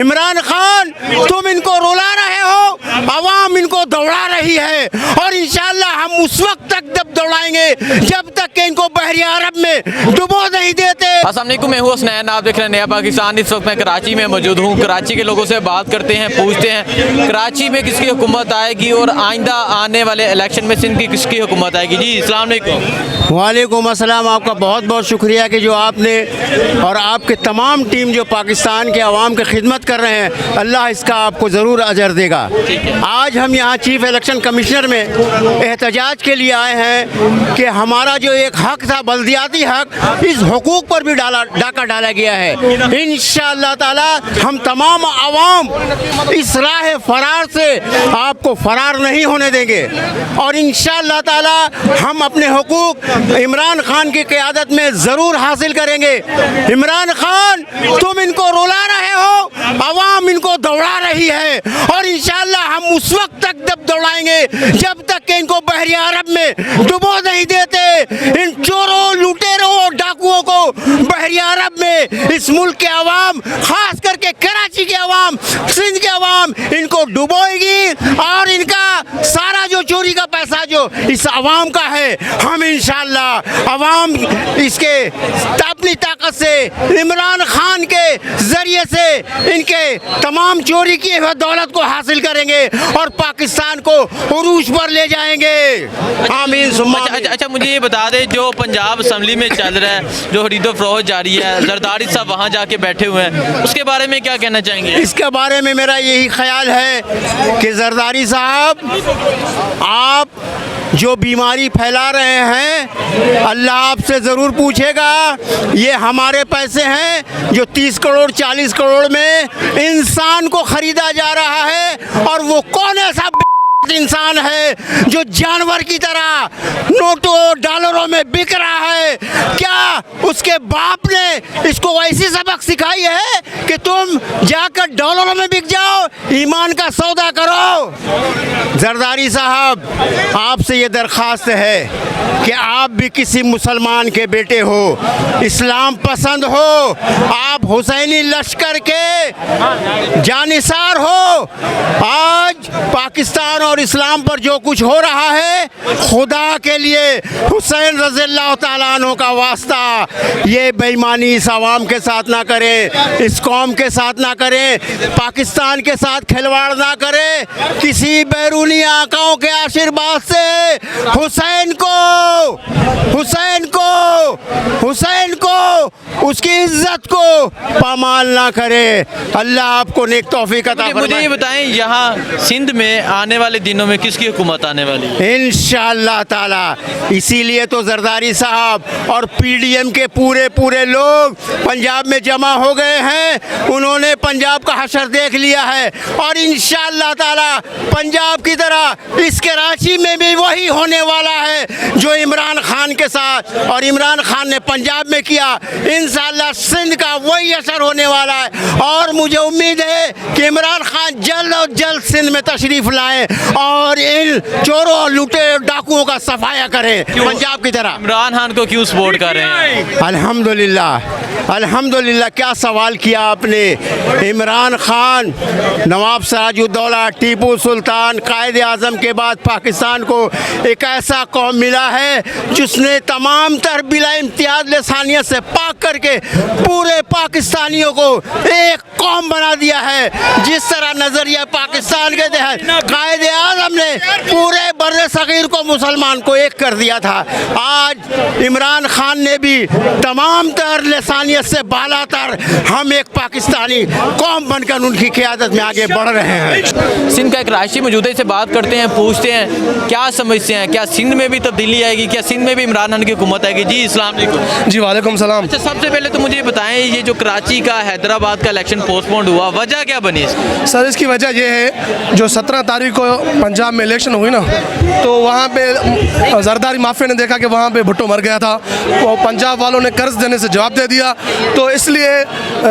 इमरान खान तुम इनको रुला रहे हो, आवाम इनको दौड़ा रही है और इंशाअल्लाह हम उस वक्त तक दौड़ाएंगे जब तक कि इनको बहरिया अरब में डुबो नहीं देते। अस्सलाम वालेकुम, मैं हूँ हसनैन, आप देख रहे हैं नया पाकिस्तान। इस वक्त मैं कराची में मौजूद हूँ। कराची के लोगों से बात करते हैं, पूछते हैं कराची में किसकी हुकूमत आएगी और आइंदा आने वाले इलेक्शन में सिंध की किसकी हुकूमत आएगी। जी अस्सलाम वालेकुम। वालेकुम अस्सलाम। आपका बहुत बहुत शुक्रिया कि जो आपने और आपके तमाम टीम जो पाकिस्तान के अवाम की खिदमत कर रहे हैं, अल्लाह इसका आपको ज़रूर अजर देगा। आज हम यहाँ चीफ इलेक्शन कमिश्नर में एहतजाज के लिए आए हैं कि हमारा जो एक हक था, बल्दियाती हक, इस हुकूक पर भी डाका डाला गया है। इंशाअल्लाह ताला हम तमाम अवाम इस राह फरार से आपको फरार नहीं होने देंगे और इंशाअल्लाह ताला हम अपने हुकूक इमरान खान की क़यादत में ज़रूर हासिल करेंगे। इमरान खान तुम इनको रुला रहे हो, अवाम इनको दौड़ा रही है और इंशाअल्लाह हम उस वक्त तक दौड़ाएंगे जब तक कि इनको बहरिया अरब में डुबो नहीं देते। इन चोरों, लुटेरों और डाकुओं को बहरिया अरब में इस मुल्क के अवाम, खास करके कराची के अवाम, सिंध के अवाम इनको डुबोएगी और इनका सारा जो चोरी का पैसा जो इस अवाम का है, हम इंशाअल्लाह अवाम इसके अपनी ताकत से इमरान खान के ज़रिए से इनके तमाम चोरी की हुई दौलत को हासिल करेंगे और पाकिस्तान को उरूज पर ले जाएंगे। आमीन सुम्मा। अच्छा, मुझे ये बता दें, जो पंजाब असम्बली में चल रहा है, जो खरीदो फरोख्त जारी है, जरदारी साहब वहाँ जाके बैठे हुए हैं, उसके बारे में क्या कहना चाहेंगे? इसके बारे में मेरा यही ख्याल है कि जरदारी साहब, आप जो बीमारी फैला रहे हैं, अल्लाह आपसे ज़रूर पूछेगा। ये हमारे पैसे हैं जो 30 करोड़ 40 करोड़ में इंसान को ख़रीदा जा रहा है और वो कौन ऐसा इंसान है जो जानवर की तरह नोटों डॉलरों में बिक रहा है? क्या उसके बाप ने इसको ऐसी सबक सिखाई है कि तुम जाकर डॉलरों में बिक जाओ, ईमान का सौदा करो? जरदारी साहब, आपसे ये दरख्वास्त है कि आप भी किसी मुसलमान के बेटे हो, इस्लाम पसंद हो, आप हुसैनी लश्कर के जानिसार हो। आज पाकिस्तान और इस्लाम पर जो कुछ हो रहा है, खुदा के लिए हुसैन रज़ियल्लाहु ताला अन्हु का वास्ता, ये बेईमानी इस आवाम के साथ ना करें, इस कौम के साथ ना करें, पाकिस्तान के साथ खिलवाड़ ना करें। किसी बैरूनी आकाओं के आशीर्वाद से हुसैन को उसकी इज्जत को पामाल ना करे। अल्लाह आपको नेक तौफीक अता फरमाए। मुझे ये बताएं, यहाँ सिंध में आने वाले दिनों में किसकी हुकूमत आने वाली है? इंशाअल्लाह ताला। इसीलिए तो जरदारी साहब और पीडीएम के पूरे लोग पंजाब में जमा हो गए हैं। उन्होंने पंजाब का हशर देख लिया है और इंशाअल्लाह ताला पंजाब की तरह इस कराची में भी वही होने वाला है जो इमरान खान के साथ और इमरान खान ने पंजाब में किया। इंशाअल्लाह सिंध का वही असर होने वाला है और मुझे उम्मीद है कि इमरान खान जल्द और जल्द सिंध में तशरीफ़ लाएं और इन चोरों और लुटे डाकुओं का सफाया करें पंजाब की तरह। इमरान खान को क्यों सपोर्ट कर रहे हैं? अल्हम्दुलिल्लाह, क्या सवाल किया आपने। इमरान खान, नवाब सिराजुद्दौला, टीपू सुल्तान, कायद आज़म के बाद पाकिस्तान को एक ऐसा कौम मिला है जिसने तमाम तर बिला इम्तियाज लसानियत से पाक करके पूरे पाकिस्तानियों को एक कौम बना दिया है। जिस तरह नज़रिया पाकिस्तान के तहत कायद आज़म ने पूरे बर्रे सगीर को, मुसलमान को एक कर दिया था, आज इमरान खान ने भी तमाम तर लसानियत से बाला तर हम एक पाकिस्तानी कौम बनकर उनकी क़यादत में आगे बढ़ रहे हैं। सिंध का एक राष्ट्रीय मौजूद है, इससे बात करते हैं, पूछते हैं क्या समझते हैं, क्या सिंध में भी तब्दीली आएगी, क्या सिंध में भी इमरान खान की हुकूमत आएगी? जी अस्सलाम वालेकुम। जी वालेकुम सलाम। अच्छा, सबसे पहले तो मुझे ये बताएं, ये जो कराची का हैदराबाद का इलेक्शन पोस्टपोन्ड हुआ, वजह क्या बनी? सर, इसकी वजह यह है जो 17 तारीख को पंजाब में इलेक्शन हुई ना, तो वहाँ पे जरदारी माफिया ने देखा कि वहाँ पे भुट्टो मर गया था, वो पंजाब वालों ने कर्ज देने से जवाब दे दिया। तो इसलिए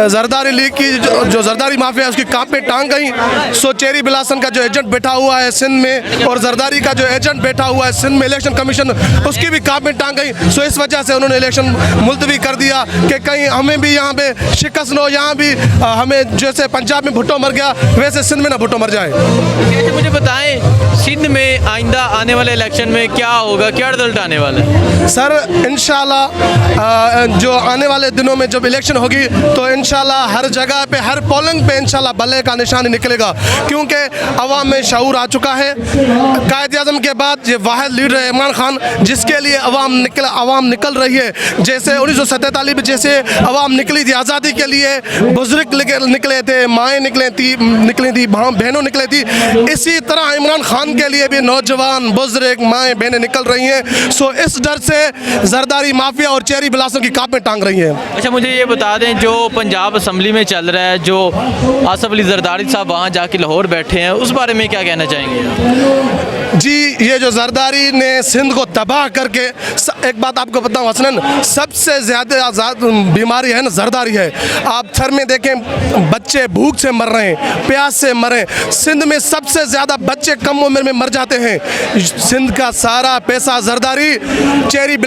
जरदारी लीग की जो जरदारी माफिया है उसकी कांप पे टांग गई। सो चेरी बिलासन का जो एजेंट बैठा हुआ है सिंध में और जरदारी का जो एजेंट बैठा हुआ है सिंध में इलेक्शन कमीशन, उसकी भी कांप में टांग गई। सो इस वजह से उन्होंने इलेक्शन मुलतवी कर दिया कि कहीं हमें भी यहाँ पे शिकस्त न हो, यहाँ भी हमें जैसे पंजाब में भुट्टो मर गया वैसे सिंध में ना भुट्टो मर जाए। अच्छा मुझे बताएं सिंध में आइंदा आने वाले इलेक्शन में क्या होगा, क्या रिजल्ट आने वाला है? सर इंशाल्लाह जो आने वाले दिनों में जब इलेक्शन होगी तो इंशाल्लाह हर जगह पे हर पोलिंग पे इंशाल्लाह बल्ले का निशान निकलेगा, क्योंकि अवाम में शऊर आ चुका है। कायद आज़म के बाद ये वाहिद लीडर है इमरान खान, जिसके लिए अवाम निकल रही है। जैसे 1947 में जैसे अवाम निकली थी आज़ादी के लिए, बुजुर्ग निकले थे, माएँ निकली थी, बहनों निकले थी, इसी तरह इमरान खान के लिए भी नौजवान बुजुर्ग माएँ बहनें निकल रही हैं। सो इस डर से जरदारी माफिया और चेरी बिलासन की कांपें टांग रही हैं। अच्छा मुझे ये बता दें जो पंजाब असम्बली में चल रहा है, जो आसफ अली जरदारी साहब वहाँ जाके लाहौर बैठे हैं, उस बारे में क्या कहना चाहेंगे? जी ये जो जरदारी ने सिंध को तबाह करके, एक बात आपको बताऊं हसनन, सबसे ज़्यादा बीमारी है ना जरदारी है। आप थर में देखें बच्चे भूख से मर रहे हैं, प्यास से मर रहे हैं। सिंध में सबसे ज़्यादा बच्चे कम उम्र में मर जाते हैं। सिंध का सारा पैसा जरदारी चेरी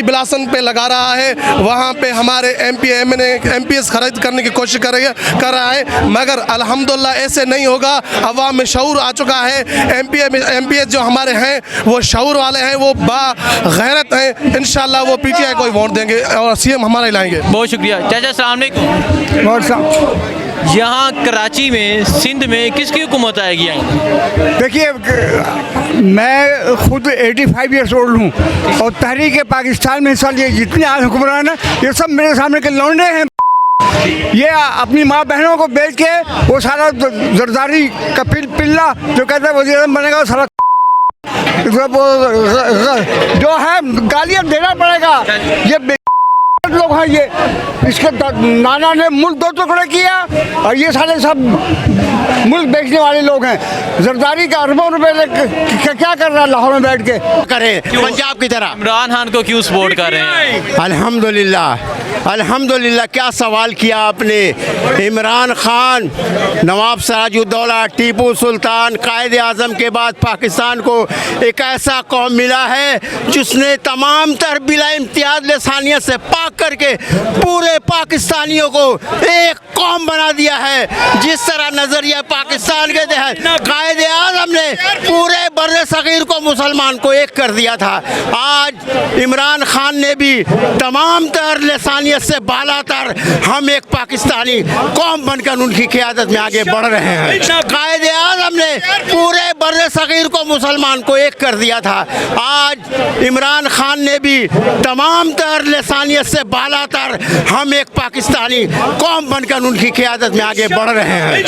बिलासन पे लगा रहा है। वहाँ पे हमारे MPs खरीद करने की कोशिश कर रहा है, मगर अल्हम्दुलिल्लाह ऐसे नहीं होगा। अवाम में शऊर आ चुका है। MPs जो हमारे हैं वो शऊर वाले हैं, वो बागैरत हैं। इंशाल्लाह वो PTI को वोट देंगे और CM हमारा ही लाएंगे। बहुत शुक्रिया चाचा, अस्सलाम वालेकुम। यहाँ कराची में सिंध में किसकी हुकूमत आएगी? देखिए मैं खुद 85 ईयर्स ओल्ड हूँ और तहरीक पाकिस्तान में हिस्सा लिए जितने आज हुक्मरान हैं ये सब मेरे सामने के लौंडे हैं। ये अपनी माँ बहनों को बेच के वो सारा जरदारी का पिल्ला जो कहते हैं वज़ीर आज़म बनेगा, वो सारा जो है गालियाँ देना पड़ेगा। ये लोग हैं, ये इसके नाना ने मुल्क 2 टुकड़े किया और ये सारे सब मुल्क बेचने वाले लोग हैं। जरदारी का अरबों रुपए क्या कर रहा है लाहौर में बैठ के करे पंजाब की तरह। इमरान खान को क्यों सपोर्ट कर रहे हैं? अल्हम्दुलिल्लाह क्या सवाल किया आपने। इमरान खान, नवाब सिराजुद्दौला, टीपू सुल्तान, कायद आज़म के बाद पाकिस्तान को एक ऐसा कौम मिला है जिसने तमाम तर बिला इम्तियाज लसानियत से पाक करके पूरे पाकिस्तानियों को एक कौम बना दिया है। जिस तरह नज़रिया पाकिस्तान के तहत कायद आज़म ने पूरे बर्रे सगीर को मुसलमान को एक कर दिया था, आज इमरान खान ने भी तमाम तर लसानियत से बाला तर हम एक पाकिस्तानी कौम बनकर उनकी क़यादत में आगे बढ़ रहे हैं। कायद आज़म ने पूरे बर्रे सगीर को मुसलमान को एक कर दिया था, आज इमरान खान ने भी तमाम तर लसानियत से बाला तर हम एक पाकिस्तानी कौम बनकर उनकी क़यादत में आगे बढ़ रहे हैं।